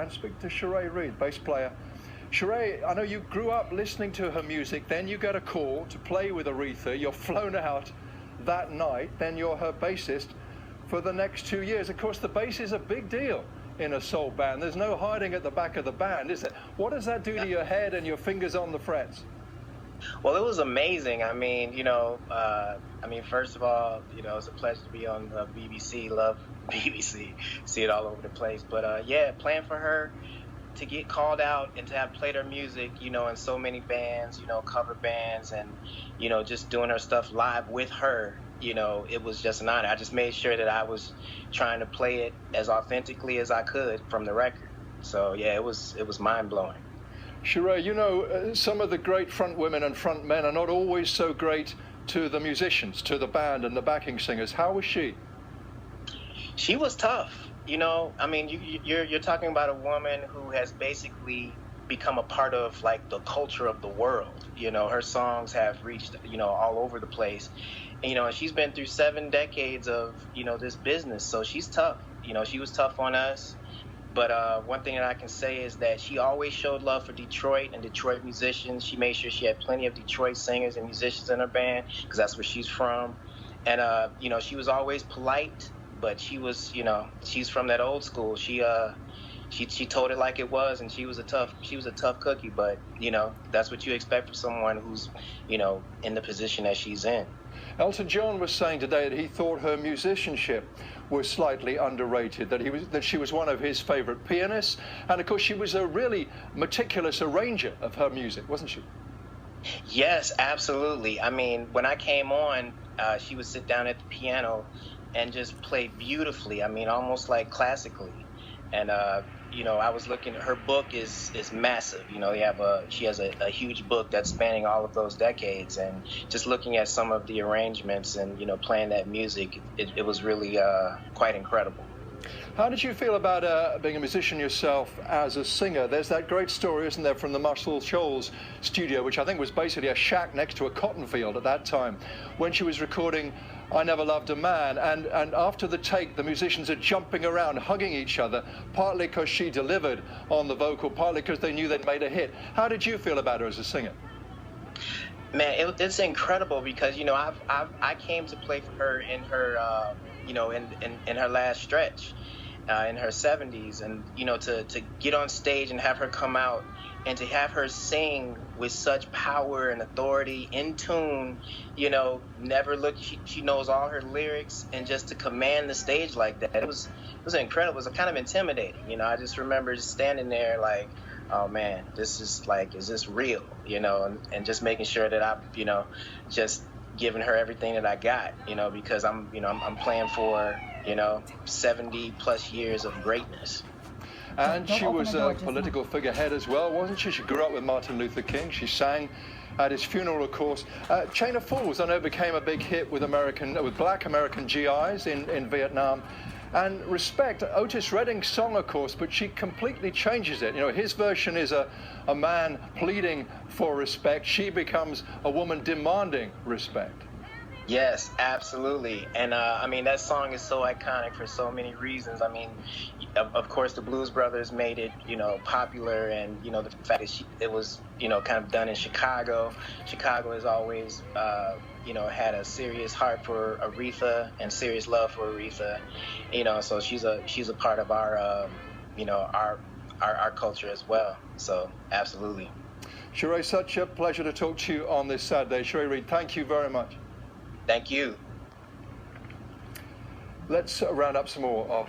band. Speak to Sharay Reid, bass player. Sharay, I know you grew up listening to her music, then you get a call to play with Aretha. You're flown out that night, then you're her bassist for the next 2 years. Of course, the bass is a big deal in a soul band. There's no hiding at the back of the band, is it? What does that do to your head and your fingers on the frets? Well, it was amazing. I mean, first of all, it's a pleasure to be on BBC. Love BBC. See it all over the place. But yeah, playing for her, to get called out and to have played her music, in so many bands, cover bands, and, just doing her stuff live with her, it was just an honor. I just made sure that I was trying to play it as authentically as I could from the record. So yeah, it was mind-blowing. Sharay, some of the great front women and front men are not always so great to the musicians, to the band and the backing singers. How was she? She was tough. You're talking about a woman who has basically become a part of like the culture of the world. Her songs have reached, all over the place. And, she's been through 7 decades of, this business. So she's tough. She was tough on us. But one thing that I can say is that she always showed love for Detroit and Detroit musicians. She made sure she had plenty of Detroit singers and musicians in her band because that's where she's from. And, she was always polite. But she was, she's from that old school. She told it like it was, and she was a tough cookie. But that's what you expect from someone who's, in the position that she's in. Elton John was saying today that he thought her musicianship was slightly underrated. That she was one of his favorite pianists, and of course she was a really meticulous arranger of her music, wasn't she? Yes, absolutely. I mean, when I came on, she would sit down at the piano and just play beautifully. I mean, almost like classically. And I was looking. Her book is massive. She has a huge book that's spanning all of those decades. And just looking at some of the arrangements and playing that music, it was really quite incredible. How did you feel about being a musician yourself as a singer? There's that great story, isn't there, from the Muscle Shoals studio, which I think was basically a shack next to a cotton field at that time, when she was recording I Never Loved a Man, and after the take, the musicians are jumping around, hugging each other, partly because she delivered on the vocal, partly because they knew they'd made a hit. How did you feel about her as a singer? Man, it's incredible because I came to play for her in her in her last stretch, in her 70s, and to get on stage and have her come out and to have her sing with such power and authority, in tune, never look. She knows all her lyrics, and just to command the stage like that, it was incredible. It was kind of intimidating. I just remember just standing there like, oh man, this is like, is this real? And just making sure that I, just giving her everything that I got, because I'm playing for, 70 plus years of greatness. And she was a political figurehead as well, wasn't she? She grew up with Martin Luther King. She sang at his funeral, of course. Chain of Fools, I know, became a big hit with black American GIs in Vietnam. And Respect, Otis Redding's song, of course, but she completely changes it. His version is a man pleading for respect. She becomes a woman demanding respect. Yes, absolutely. And that song is so iconic for so many reasons. I mean, of course, the Blues Brothers made it, popular, and, the fact that it was, kind of done in Chicago. Chicago has always, had a serious heart for Aretha and serious love for Aretha, so she's a part of our, our culture as well. So absolutely. Sharay, such a pleasure to talk to you on this Saturday. Sharay Reid, thank you very much. Thank you. Let's round up some more of